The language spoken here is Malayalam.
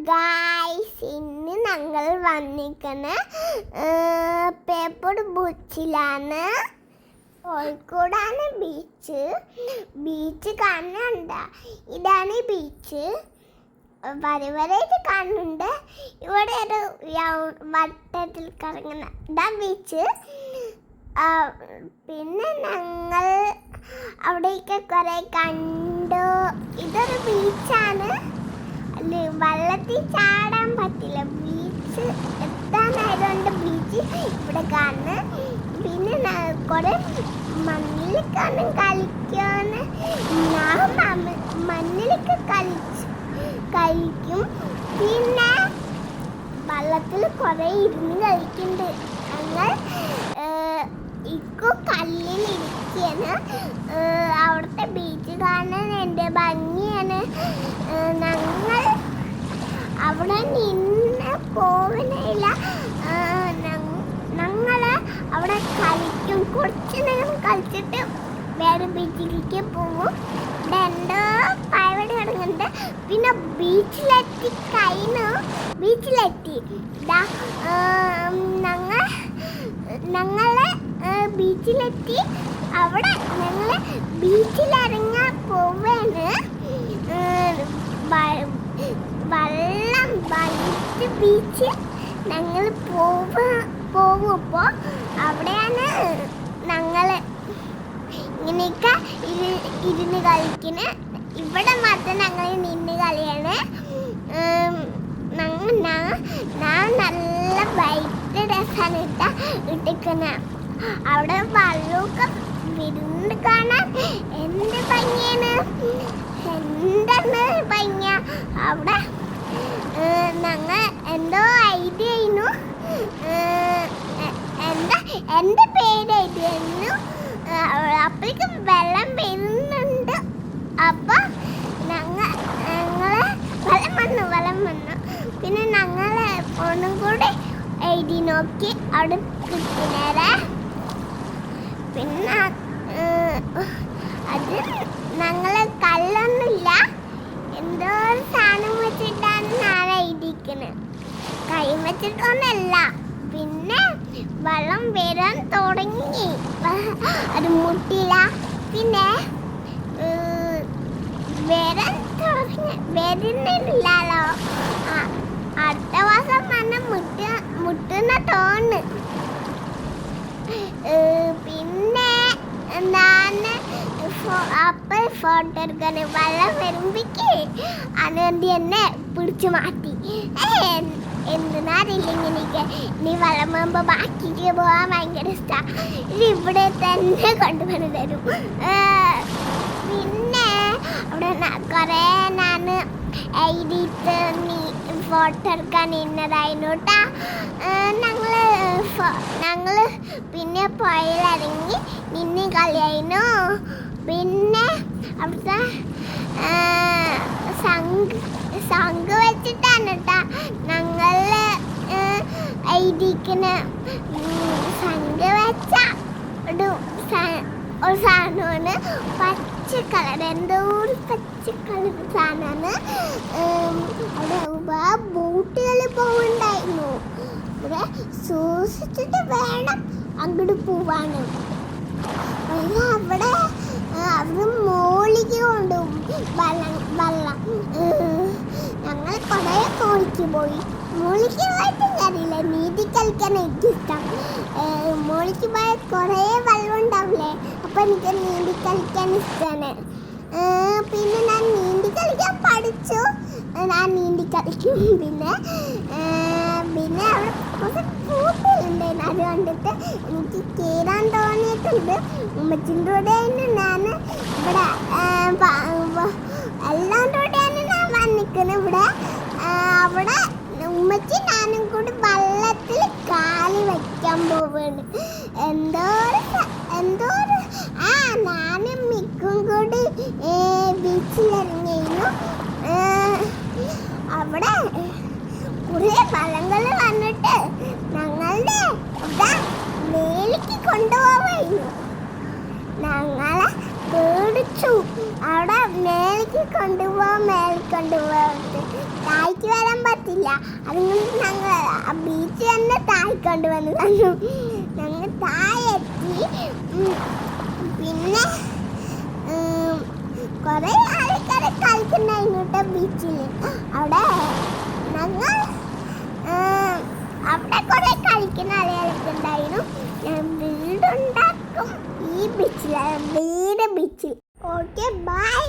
ഗായ്സ്, ഇന്ന് ഞങ്ങൾ വന്നിരിക്കുന്ന പേപ്പർ ബീച്ചിലാണ്. കോഴിക്കോടാണ് ബീച്ച് കാണുന്നുണ്ട. ഇതാണ് ബീച്ച്. വരവരായിട്ട് കാണുന്നുണ്ട്. ഇവിടെ ഒരു വട്ടത്തിൽ കറങ്ങുന്ന ഇതാ ബീച്ച്. പിന്നെ ഞങ്ങൾ അവിടേക്ക് കുറെ കണ്ടു. ഇതൊരു ബീച്ചാണ്. വെള്ളത്തിൽ ചാടാൻ പറ്റില്ല. ബീച്ച് എത്താനായതുകൊണ്ട് ബീച്ച് ഇവിടെ കാണുന്നു. പിന്നെ കുറെ മണ്ണിൽ കാണും കളിക്കാന്ന്. ഞാൻ മണ്ണിലൊക്കെ കളിക്കും. പിന്നെ വെള്ളത്തിൽ കുറെ ഇരുന്ന് കളിക്കുന്നുണ്ട്. ഞങ്ങൾ കല്ലിൽ ഇരിക്കുകയാണ്. അവിടുത്തെ ബീച്ച് കാണാൻ എൻ്റെ ഭംഗിയാണ്. ഞങ്ങൾ അവിടെ നിന്ന് പോകുന്നില്ല. ഞങ്ങൾ അവിടെ കളിക്കും. കുറച്ച് നേരം കളിച്ചിട്ട് വേറെ ബീച്ചിലേക്ക് പോകും. ഇവിടെ എന്തോ പരിപാടി കിടങ്ങുന്നുണ്ട്. പിന്നെ ബീച്ചിലെത്തി ഞങ്ങളെ ബീച്ചിലെത്തി. അവിടെ ഞങ്ങൾ ബീച്ചിലിറങ്ങാൻ പോവാണ്. വെള്ളം വൈറ്റ് ബീച്ച് ഞങ്ങൾ പോകുമ്പോൾ അവിടെയാണ് ഞങ്ങൾ ഇങ്ങനെയൊക്കെ ഇരുന്ന് കളിക്കുന്നത്. ഇവിടെ മാത്രം ഞങ്ങൾ നിന്ന് കളിയാണ്. ഞാൻ നല്ല വൈറ്റ് ഡ്രസ്സാണ് ഇട്ടിരിക്കുന്നത്. അവിടെ വെള്ളമൊക്കെ വിരുന്ന് കാണാൻ എന്ത് ഭംഗിയാണ്, എന്താണ് ഭംഗിയ. അവിടെ ഞങ്ങൾ എന്തോ ഐഡിയ ചെയ്യുന്നു. എൻ്റെ പേര് എഴുതിയിരുന്നു. അപ്പോഴേക്കും വെള്ളം വരുന്നുണ്ട്. അപ്പം വെള്ളം വന്നു. പിന്നെ ഞങ്ങൾ ഒന്നും കൂടി എഴുതി നോക്കി. അവിടെ കിട്ടുന്നേരെ പിന്നെ അത് ഞങ്ങൾ കല്ലൊന്നുമില്ല, എന്തോ ഒരു സാധനം വെച്ചിട്ടാണ് ഞാൻ എഴുതിക്കുന്നത്. കൈ വെച്ചിട്ടൊന്നല്ല. പിന്നെ വെള്ളം വരാൻ തുടങ്ങി. അത് മുട്ടില്ല. പിന്നെ വരുന്നില്ലല്ലോ. അടുത്ത മാസം തന്നെ മുട്ടുന്ന തോന്ന്. പിന്നെ എന്താണ് അപ്പോൾ ഫോട്ടോ എടുക്കാൻ വെള്ളം വരുമ്പോഴേക്ക് അനന്തി എന്നെ പിടിച്ചു മാറ്റി. എന്തിനാറില്ല ഇങ്ങനെയൊക്കെ. ഇനി വെള്ളം പോകുമ്പോൾ ബാക്കിക്ക് പോകാൻ ഭയങ്കര ഇഷ്ടമാണ്. ഇത് ഇവിടെ തന്നെ കൊണ്ടുവന്ന് തരും. പിന്നെ അവിടെ കുറേ ഞാൻ എഴുതിയിട്ട് ഫോട്ടോ എടുക്കാൻ ഇന്നതായിരുന്നു കേട്ടോ. ഞങ്ങൾ പിന്നെ പുഴയിലിറങ്ങി നിന്ന് കളിയായിരുന്നു. പിന്നെ അവിടുത്തെ ശംഖ് വെച്ചിട്ടാണ് കേട്ടോ ഞങ്ങൾ എഴുതിക്കുന്ന. ശംഖ് വെച്ച ഒരു സാധനമാണ് പച്ച കളർ. എന്തോ ഒരു പച്ച കളർ സാധനമാണ്. അവിടെ ബോട്ടുകൾ പോകുന്നുണ്ടായിരുന്നു. ഇവിടെ സൂക്ഷിച്ചിട്ട് വേണം അങ്ങോട്ട് പോവാണ്. അവിടെ മോളിക്ക് കൊണ്ടുപോകും വെള്ളം. ഞങ്ങൾ കുറേ മോളിക്ക് പോയി. മോളിക്ക് പോയിട്ടും കാര്യമില്ല, നീന്തി കളിക്കാൻ എനിക്കിഷ്ടം. മോളിക്ക് പോയാൽ കുറേ വെള്ളം ഉണ്ടാവില്ലേ, അപ്പം എനിക്ക് നീന്തി കളിക്കാൻ ഇഷ്ടമാണ്. പിന്നെ ഞാൻ നീന്തി കളിക്കാൻ പഠിച്ചു. ഞാൻ നീന്തി കളിക്കും. പിന്നെ അവിടെ കുറച്ച് പൂട്ടുകളുണ്ടായിരുന്നു. അത് കണ്ടിട്ട് എനിക്ക് കയറാൻ തോന്നിയിട്ടുണ്ട്. ഉമ്മച്ചിൻ്റെ കൂടെയാണ് ഞാൻ ഇവിടെ എല്ലാവരുടെ കൂടെയാണ് ഞാൻ വന്നിരിക്കുന്നത്. ഇവിടെ അവിടെ ഉമ്മച്ചി ഞാനും കൂടി വെള്ളത്തിൽ കാല് വയ്ക്കാൻ പോവുകയാണ്. ഞാനും മിക്കും കൂടി ബീച്ചിലിറങ്ങിയിരുന്നു. അവിടെ കുറേ വള്ളങ്ങൾ വന്നിട്ട് ഞങ്ങളുടെ മേലേക്ക് കൊണ്ടുപോവായിരുന്നു. ഞങ്ങളെ പേടിച്ചു. അവിടെ മേലേക്ക് കൊണ്ടുപോകാൻ താഴേക്ക് വരാൻ പറ്റും. ഇല്ല. അതുകൊണ്ട് ഞങ്ങൾ ആ ബീച്ച് തന്നെ താഴ്ക്കൊണ്ട് വന്ന് തന്നു. ഞങ്ങൾ താഴെ എത്തി. പിന്നെ കുറേ ആൾക്കാരെ കളിക്കുന്നുണ്ടായിരുന്നു കേട്ടോ ബീച്ചിൽ. അവിടെ ഞങ്ങൾ അവിടെ കുറേ കളിക്കുന്ന ആളുകളൊക്കെ ഉണ്ടായിരുന്നു. ഞാൻ വീടുണ്ടാക്കും ഈ ബീച്ചിൽ. Okay bye.